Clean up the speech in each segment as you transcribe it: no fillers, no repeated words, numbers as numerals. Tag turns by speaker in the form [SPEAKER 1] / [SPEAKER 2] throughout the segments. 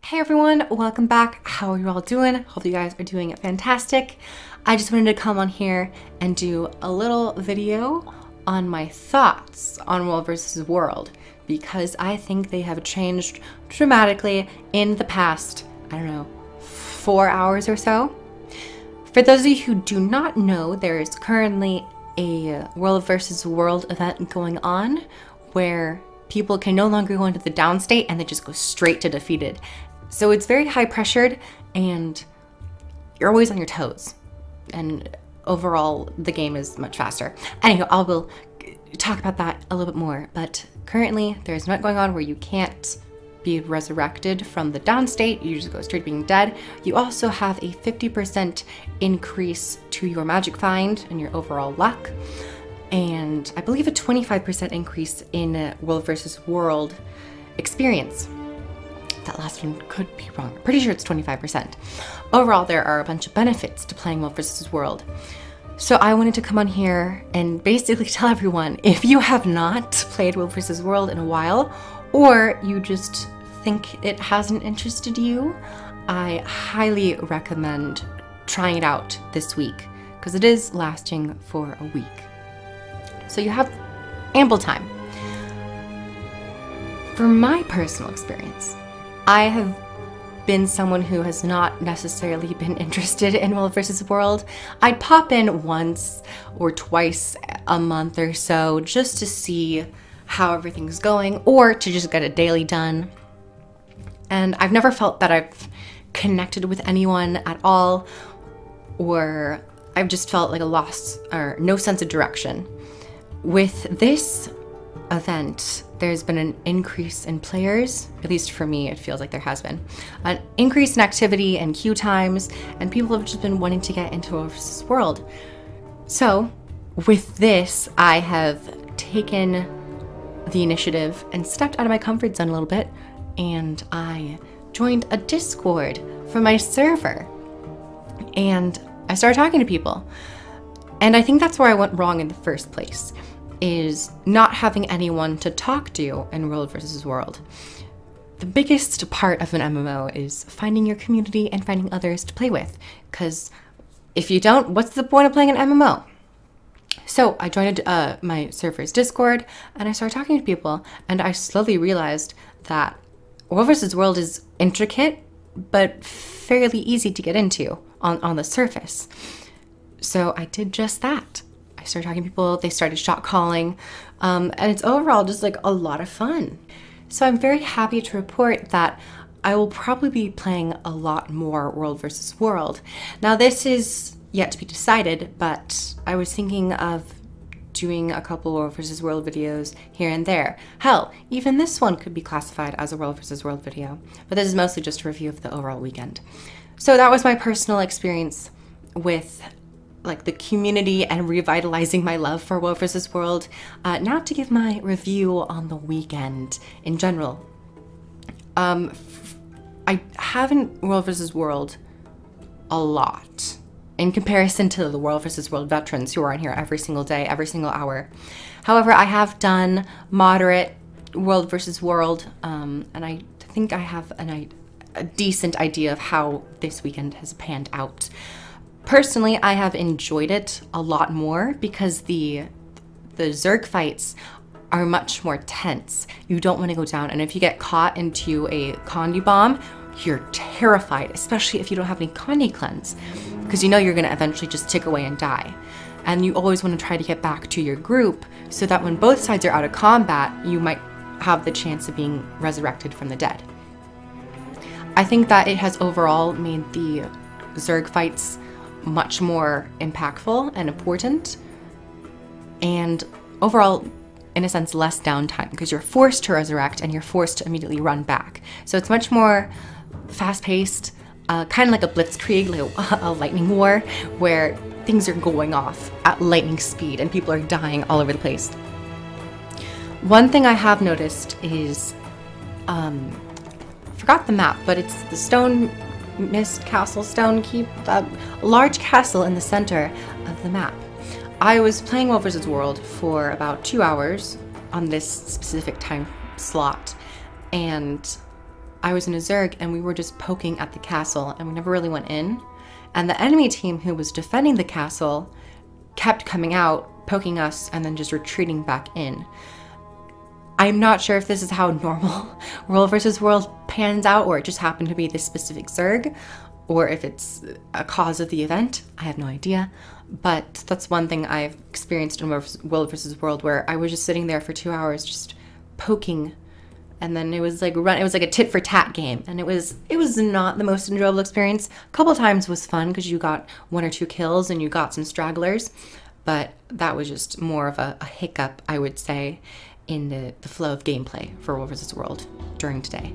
[SPEAKER 1] Hey everyone, welcome back. How are you all doing? Hope you guys are doing fantastic. I just wanted to come on here and do a little video on my thoughts on World vs. World because I think they have changed dramatically in the past, I don't know, 4 hours or so. For those of you who do not know, there is currently a World vs. World event going on where people can no longer go into the down state and they just go straight to defeated. So it's very high pressured and you're always on your toes. And overall, the game is much faster. Anyway, I will talk about that a little bit more. But currently, there's an event going on where you can't be resurrected from the down state. You just go straight to being dead. You also have a 50% increase to your magic find and your overall luck. And I believe a 25% increase in World vs. World experience. That last one could be wrong. I'm pretty sure it's 25%. Overall, there are a bunch of benefits to playing World vs. World. So I wanted to come on here and basically tell everyone, if you have not played World vs. World in a while, or you just think it hasn't interested you, I highly recommend trying it out this week, because it is lasting for a week. So you have ample time. For my personal experience, I have been someone who has not necessarily been interested in World vs. World. I'd pop in once or twice a month or so just to see how everything's going or to just get a daily done. And I've never felt that I've connected with anyone at all, or I've just felt like a loss or no sense of direction. With this event, there's been an increase in players, at least for me it feels like there has been, an increase in activity and queue times, and people have just been wanting to get into World vs. World. So with this, I have taken the initiative and stepped out of my comfort zone a little bit, and I joined a Discord for my server, and I started talking to people. And I think that's where I went wrong in the first place, is not having anyone to talk to in World vs. World. The biggest part of an MMO is finding your community and finding others to play with, because if you don't, what's the point of playing an MMO? So I joined my server's Discord and I started talking to people, and I slowly realized that World vs. World is intricate but fairly easy to get into on the surface. So I did just that. I started talking to people, they started shot calling, and it's overall just like a lot of fun. So I'm very happy to report that I will probably be playing a lot more World vs. World. Now this is yet to be decided, but I was thinking of doing a couple World vs. World videos here and there. Hell, even this one could be classified as a World vs. World video, but this is mostly just a review of the overall weekend. So that was my personal experience with like the community and revitalizing my love for World vs. World. Now to give my review on the weekend in general. I haven't World vs. World a lot in comparison to the World vs. World veterans who are on here every single day, every single hour. However, I have done moderate World vs. World, and I think I have a decent idea of how this weekend has panned out. Personally, I have enjoyed it a lot more because the Zerg fights are much more tense. You don't want to go down, and if you get caught into a Condi bomb, you're terrified, especially if you don't have any Condi cleanse, because you know you're going to eventually just tick away and die. And you always want to try to get back to your group so that when both sides are out of combat, you might have the chance of being resurrected from the dead. I think that it has overall made the Zerg fights much more impactful and important, and overall, in a sense, less downtime, because you're forced to resurrect and you're forced to immediately run back. So it's much more fast-paced, kind of like a blitzkrieg, like a lightning war, where things are going off at lightning speed and people are dying all over the place. One thing I have noticed is, forgot the map, but it's the Stone Mist Castle, Stone Keep, a large castle in the center of the map. I was playing World vs. World for about 2 hours on this specific time slot, and I was in a Zerg and we were just poking at the castle and we never really went in. And the enemy team who was defending the castle kept coming out, poking us, and then just retreating back in. I'm not sure if this is how normal World versus World pans out, or it just happened to be this specific Zerg, or if it's a cause of the event. I have no idea. But that's one thing I've experienced in World versus World, where I was just sitting there for 2 hours just poking, and then it was like a tit for tat game, and it was not the most enjoyable experience. A couple times was fun because you got 1 or 2 kills and you got some stragglers, but that was just more of a hiccup, I would say, in the flow of gameplay for World vs. World during today.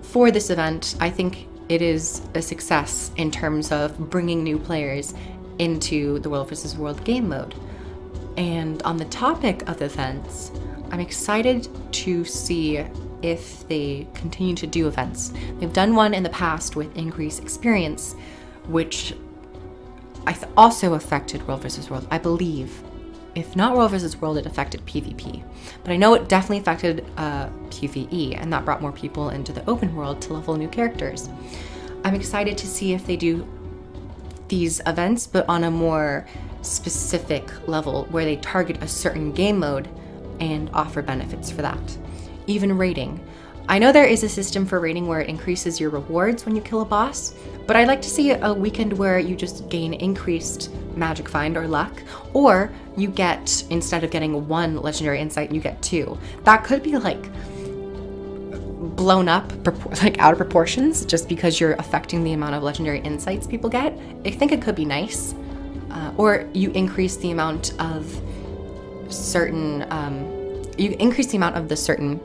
[SPEAKER 1] For this event, I think it is a success in terms of bringing new players into the World vs. World game mode. And on the topic of events, I'm excited to see if they continue to do events. They've done one in the past with increased experience, which also affected World vs. World, I believe. If not World vs. World, it affected PvP. But I know it definitely affected PvE, and that brought more people into the open world to level new characters. I'm excited to see if they do these events, but on a more specific level, where they target a certain game mode and offer benefits for that. Even raiding. I know there is a system for raiding where it increases your rewards when you kill a boss, but I'd like to see a weekend where you just gain increased magic find or luck, or you get, instead of getting 1 legendary insight, you get 2. That could be like blown up, like out of proportions, just because you're affecting the amount of legendary insights people get. I think it could be nice. Or you increase the amount of certain, the certain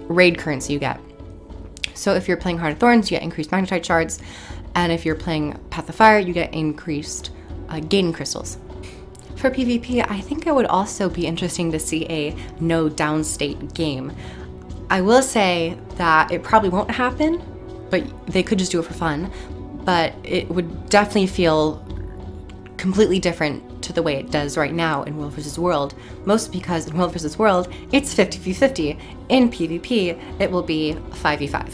[SPEAKER 1] raid currency you get. So if you're playing Heart of Thorns, you get increased magnetite shards, and if you're playing Path of Fire, you get increased gain crystals. For PvP, I think it would also be interesting to see a no downstate game. I will say that it probably won't happen, but they could just do it for fun, but it would definitely feel completely different to the way it does right now in World vs. World, mostly because in World vs. World, it's 50-50. In PvP, it will be 5v5.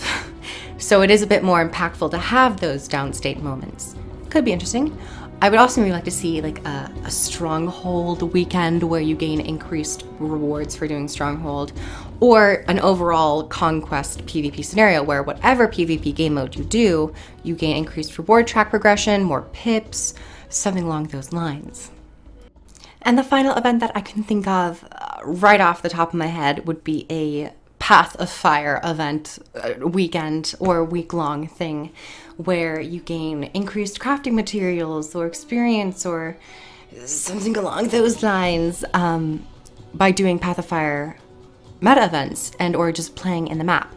[SPEAKER 1] So it is a bit more impactful to have those downstate moments. Could be interesting. I would also maybe like to see like a stronghold weekend where you gain increased rewards for doing stronghold, or an overall conquest PvP scenario where whatever PvP game mode you do, you gain increased reward track progression, more pips, something along those lines. And the final event that I can think of right off the top of my head would be a Path of Fire event, weekend or week-long thing, where you gain increased crafting materials or experience or something along those lines by doing Path of Fire meta events and or just playing in the map.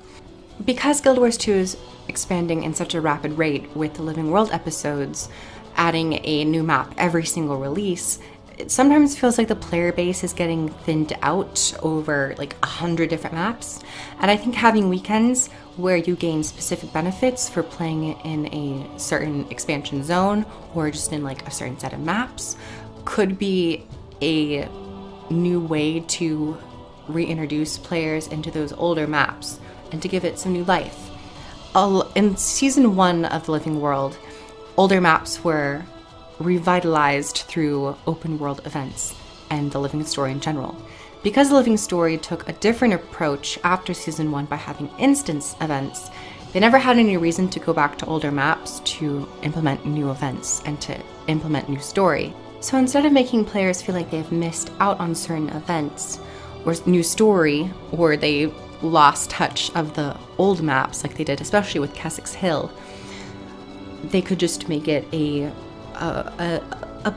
[SPEAKER 1] Because Guild Wars 2 is expanding in such a rapid rate with the Living World episodes, adding a new map every single release, it sometimes feels like the player base is getting thinned out over like 100 different maps. And I think having weekends where you gain specific benefits for playing in a certain expansion zone or just in like a certain set of maps could be a new way to reintroduce players into those older maps and to give it some new life. In season 1 of The Living World, older maps were revitalized through open world events and the Living Story in general. Because the Living Story took a different approach after season 1 by having instance events, they never had any reason to go back to older maps to implement new events and to implement new story. So instead of making players feel like they've missed out on certain events or new story, or they lost touch of the old maps like they did, especially with Keswick's Hill, they could just make it a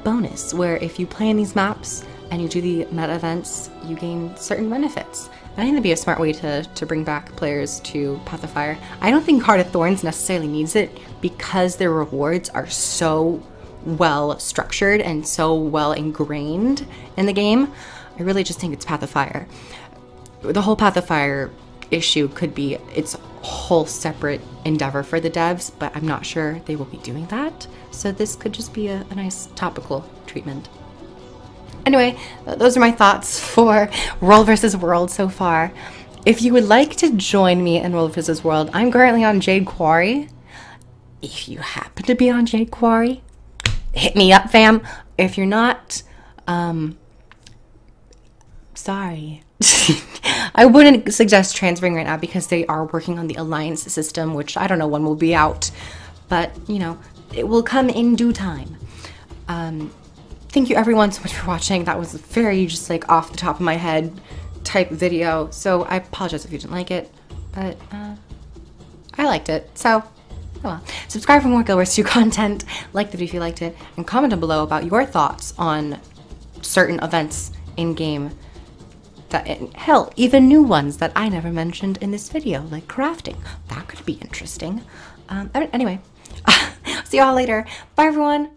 [SPEAKER 1] bonus where if you play in these maps and you do the meta events, you gain certain benefits. And I think that'd be a smart way to bring back players to Path of Fire. I don't think Heart of Thorns necessarily needs it because their rewards are so well structured and so well ingrained in the game. I really just think it's Path of Fire. The whole Path of Fire issue could be its whole separate endeavor for the devs, but I'm not sure they will be doing that. So this could just be a nice topical treatment. Anyway, those are my thoughts for World vs. World so far. If you would like to join me in World vs. World, I'm currently on Jade Quarry. If you happen to be on Jade Quarry, hit me up, fam. If you're not, sorry. I wouldn't suggest transferring right now because they are working on the alliance system, which I don't know when will be out, but you know, it will come in due time. Thank you everyone so much for watching. That was a very just like off the top of my head type video, so I apologize if you didn't like it, but I liked it, so oh well. Subscribe for more Guild Wars 2 content, like the video if you liked it, and comment down below about your thoughts on certain events in game. That, hell, even new ones that I never mentioned in this video, like crafting. That could be interesting. Anyway, see y'all later. Bye, everyone.